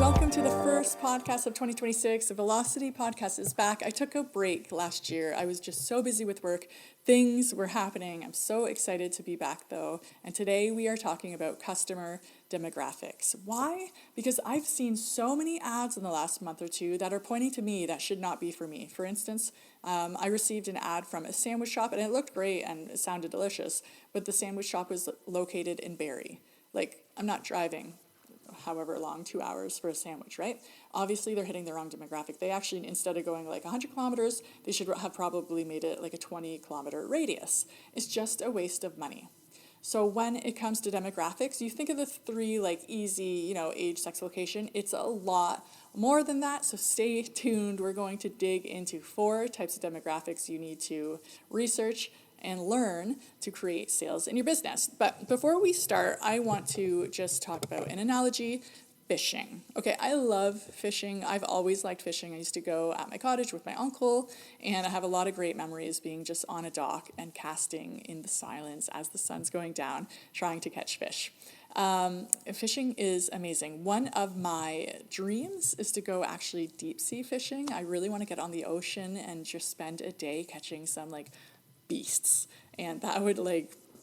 welcome to the first podcast of 2026. The Velocity podcast is back. I took a break last year. I was just so busy with work. Things were happening. I'm so excited to be back though. And today we are talking about customer demographics. Why? Because I've seen so many ads in the last month or two that are pointing to me that should not be for me. For instance, I received an ad from a sandwich shop and it looked great and it sounded delicious, but the sandwich shop was located in Barrie. Like, I'm not driving however long, 2 hours for a sandwich, right? Obviously, they're hitting the wrong demographic. They actually, instead of going like 100 kilometers, they should have probably made it like a 20-kilometer radius. It's just a waste of money. So when it comes to demographics, you think of the three like easy, age, sex, location. It's a lot more than that, so stay tuned. We're going to dig into 4 types of demographics you need to research and learn to create sales in your business. But before we start, I want to just talk about an analogy, fishing. Okay, I love fishing. I've always liked fishing. I used to go at my cottage with my uncle, and I have a lot of great memories being just on a dock and casting in the silence as the sun's going down, trying to catch fish. Fishing is amazing. One of my dreams is to go actually deep sea fishing. I really want to get on the ocean and just spend a day catching some like beasts, and that would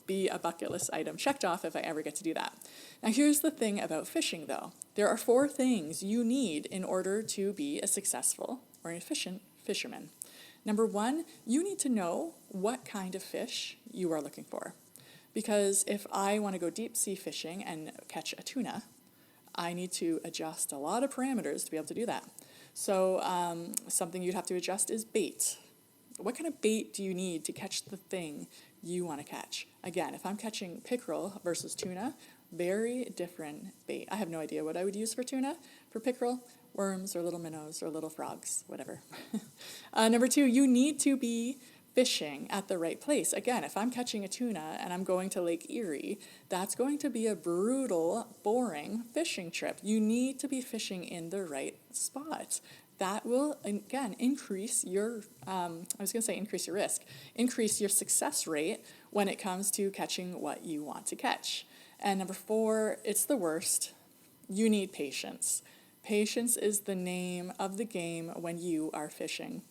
be a bucket list item checked off if I ever get to do that. Now here's the thing about fishing though. There are 4 things you need in order to be a successful or an efficient fisherman. Number 1, you need to know what kind of fish you are looking for. Because if I want to go deep sea fishing and catch a tuna, I need to adjust a lot of parameters to be able to do that. So something you'd have to adjust is bait. What kind of bait do you need to catch the thing you want to catch? Again, if I'm catching pickerel versus tuna, very different bait. I have no idea what I would use for tuna. For pickerel, worms or little minnows or little frogs, whatever. Number 2, you need to be fishing at the right place. Again, if I'm catching a tuna and I'm going to Lake Erie, that's going to be a brutal, boring fishing trip. You need to be fishing in the right spot. That will, again, increase your risk, increase your success rate when it comes to catching what you want to catch. And number 4, it's the worst. You need patience. Patience is the name of the game when you are fishing.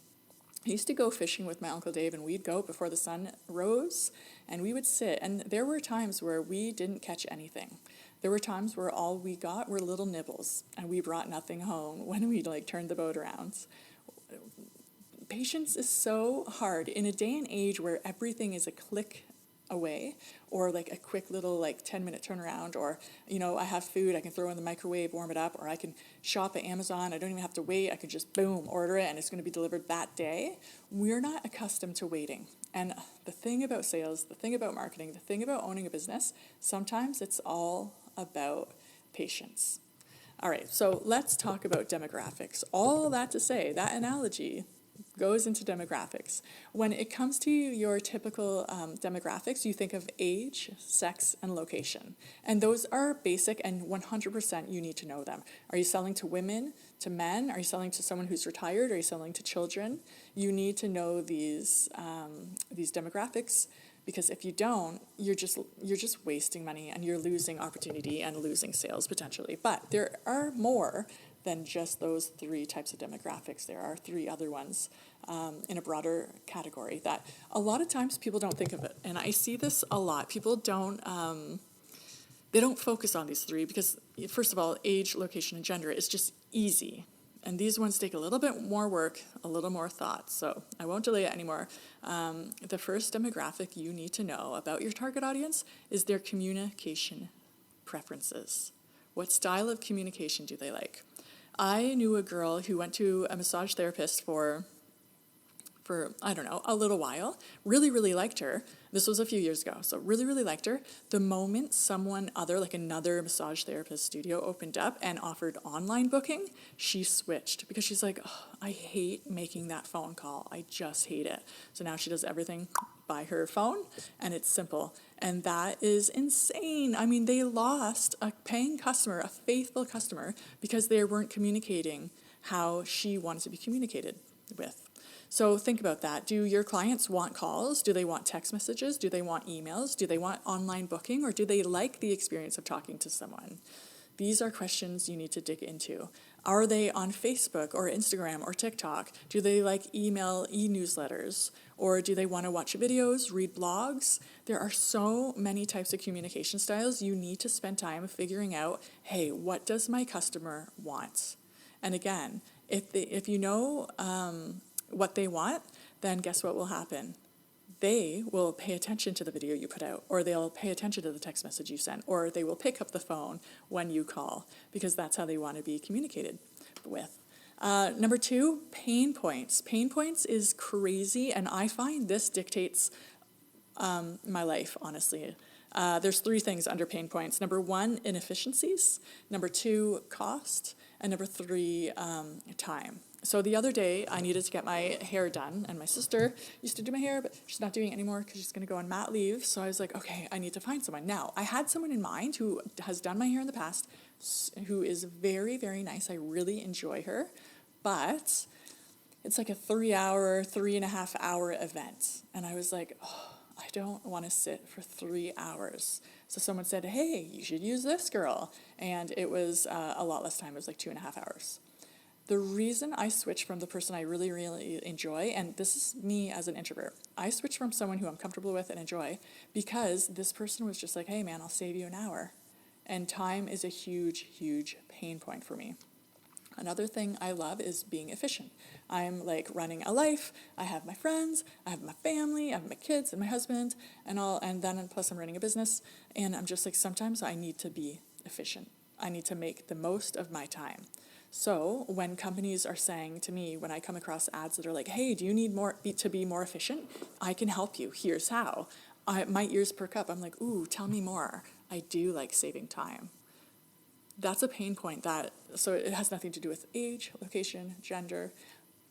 I used to go fishing with my Uncle Dave, and we'd go before the sun rose, and we would sit. And there were times where we didn't catch anything. There were times where all we got were little nibbles, and we brought nothing home when we turned the boat around. Patience is so hard in a day and age where everything is a click away, or like a quick little 10-minute turnaround, or I have food I can throw in the microwave, warm it up, or I can shop at Amazon. I don't even have to wait. I can just boom, order it, and it's going to be delivered that day. We're not accustomed to waiting. And the thing about sales, the thing about marketing, the thing about owning a business, sometimes it's all about patience. All right, so let's talk about demographics. All that to say, that analogy goes into demographics. When it comes to your typical demographics, you think of age, sex, and location. And those are basic, and 100% you need to know them. Are you selling to women, to men? Are you selling to someone who's retired? Are you selling to children? You need to know these demographics, because if you don't, you're just wasting money and you're losing opportunity and losing sales potentially. But there are more than just those 3 types of demographics. There are 3 other ones in a broader category that a lot of times people don't think of it. And I see this a lot. People don't focus on these 3 because, first of all, age, location, and gender is just easy. And these ones take a little bit more work, a little more thought. So I won't delay it anymore. The first demographic you need to know about your target audience is their communication preferences. What style of communication do they like? I knew a girl who went to a massage therapist for I don't know, a little while, really, really liked her. This was a few years ago, so really, really liked her. The moment someone other, like another massage therapist studio opened up and offered online booking, she switched because she's like, oh, I hate making that phone call. I just hate it. So now she does everything by her phone, and it's simple. And that is insane. I mean, they lost a paying customer, a faithful customer, because they weren't communicating how she wanted to be communicated with. So think about that. Do your clients want calls? Do they want text messages? Do they want emails? Do they want online booking? Or do they like the experience of talking to someone? These are questions you need to dig into. Are they on Facebook or Instagram or TikTok? Do they like email e-newsletters? Or do they want to watch videos, read blogs? There are so many types of communication styles. You need to spend time figuring out, hey, what does my customer want? And again, if you know what they want, then guess what will happen? They will pay attention to the video you put out, or they'll pay attention to the text message you sent, or they will pick up the phone when you call, because that's how they want to be communicated with. Number 2, pain points. Pain points is crazy, and I find this dictates my life, honestly. There's 3 things under pain points. Number 1, inefficiencies. Number 2, cost. And number 3, time. So the other day, I needed to get my hair done, and my sister used to do my hair, but she's not doing it anymore because she's going to go on mat leave. So I was like, okay, I need to find someone. Now, I had someone in mind who has done my hair in the past, who is very, very nice. I really enjoy her, but it's like a 3-hour, 3.5-hour event. And I was like, oh, I don't want to sit for 3 hours. So someone said, hey, you should use this girl. And it was a lot less time. It was like 2.5 hours. The reason I switched from the person I really, really enjoy, and this is me as an introvert, I switched from someone who I'm comfortable with and enjoy because this person was just like, hey man, I'll save you an hour. And time is a huge, huge pain point for me. Another thing I love is being efficient. I'm like running a life. I have my friends, I have my family, I have my kids and my husband and then plus I'm running a business. And I'm just like, sometimes I need to be efficient. I need to make the most of my time. So when companies are saying to me, when I come across ads that are like, hey, do you need to be more efficient? I can help you. Here's how. My ears perk up. I'm like, ooh, tell me more. I do like saving time. That's a pain point so it has nothing to do with age, location, gender,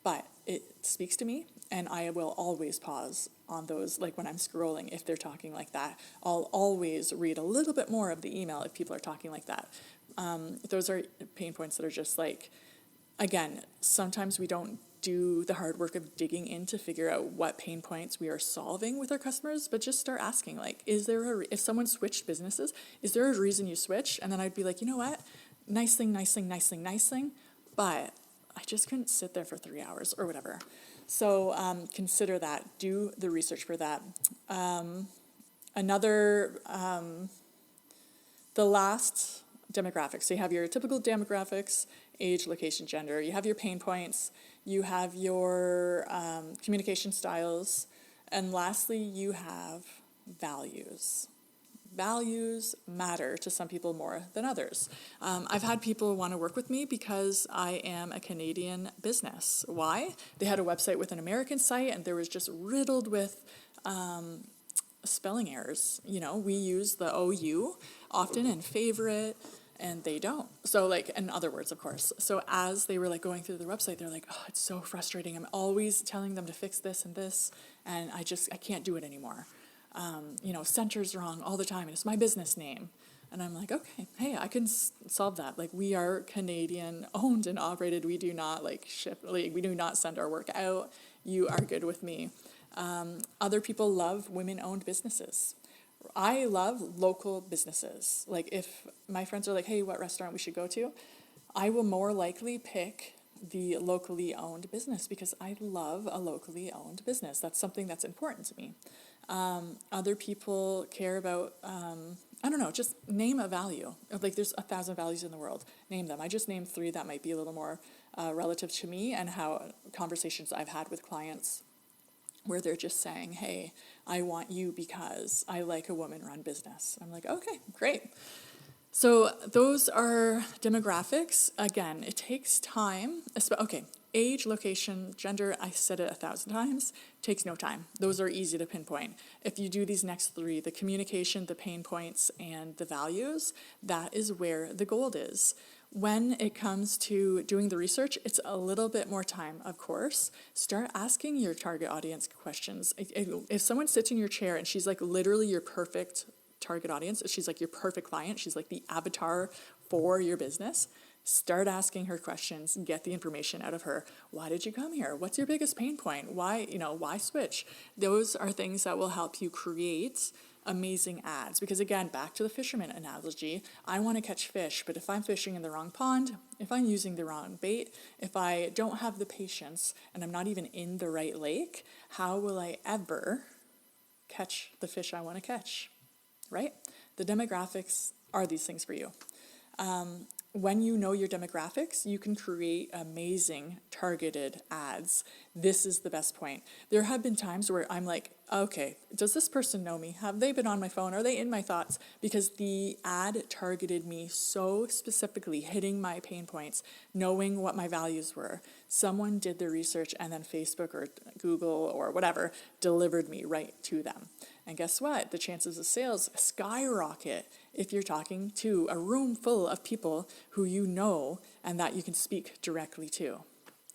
but it speaks to me, and I will always pause on those, like when I'm scrolling, if they're talking like that. I'll always read a little bit more of the email if people are talking like that. Those are pain points that are just like, again, sometimes we don't do the hard work of digging in to figure out what pain points we are solving with our customers, but just start asking, like, if someone switched businesses, is there a reason you switched? And then I'd be like, you know what? Nice thing, but I just couldn't sit there for 3 hours or whatever. So consider that. Do the research for that. The last demographics. So you have your typical demographics, age, location, gender. You have your pain points. You have your communication styles. And lastly, you have values. Values matter to some people more than others. I've had people want to work with me because I am a Canadian business. Why? They had a website with an American site, and there was just riddled with spelling errors. You know, we use the OU often in favorite, and they don't. So like, in other words, of course. So as they were like going through the website, they're like, oh, it's so frustrating. I'm always telling them to fix this and this, and I can't do it anymore. Center's wrong all the time, and it's my business name. And I'm like, okay, hey, I can solve that. Like, we are Canadian owned and operated. We do not like ship, like, we do not send our work out. You are good with me. Other people love women-owned businesses. I love local businesses. Like, if my friends are like, hey, what restaurant we should go to, I will more likely pick the locally owned business because I love a locally owned business. That's something that's important to me. Other people care about, I don't know, just name a value. Like, there's 1,000 values in the world. Name them. I just named 3 that might be a little more relative to me and how conversations I've had with clients where they're just saying, hey, I want you because I like a woman-run business. I'm like, okay, great. So those are demographics. Again, it takes time. Okay, age, location, gender, I said it 1,000 times, takes no time. Those are easy to pinpoint. If you do these next 3, the communication, the pain points, and the values, that is where the gold is. When it comes to doing the research, it's a little bit more time, of course. Start asking your target audience questions. If someone sits in your chair and she's like literally your perfect target audience, she's like your perfect client, she's like the avatar for your business, start asking her questions and get the information out of her. Why did you come here? What's your biggest pain point? Why switch? Those are things that will help you create amazing ads. Because again, back to the fisherman analogy, I want to catch fish, but if I'm fishing in the wrong pond, if I'm using the wrong bait, if I don't have the patience and I'm not even in the right lake, how will I ever catch the fish I want to catch, right? The demographics are these things for you. When you know your demographics, you can create amazing targeted ads. This is the best point. There have been times where I'm like, okay, does this person know me? Have they been on my phone? Are they in my thoughts? Because the ad targeted me so specifically, hitting my pain points, knowing what my values were. Someone did the research and then Facebook or Google or whatever delivered me right to them. And guess what? The chances of sales skyrocket if you're talking to a room full of people who you know and that you can speak directly to.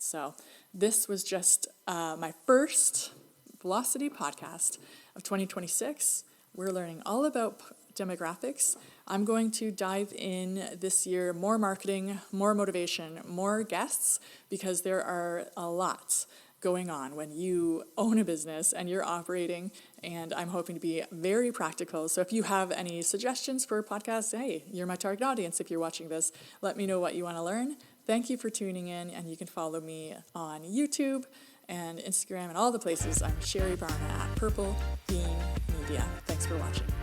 So this was just my first Velocity podcast of 2026. We're learning all about demographics. I'm going to dive in this year, more marketing, more motivation, more guests, because there are a lot going on when you own a business and you're operating, and I'm hoping to be very practical. So if you have any suggestions for podcasts, hey, you're my target audience. If you're watching this, let me know what you want to learn. Thank you for tuning in, and you can follow me on YouTube and Instagram and all the places. I'm Sherry Barna at Purple Bean Media. Thanks for watching.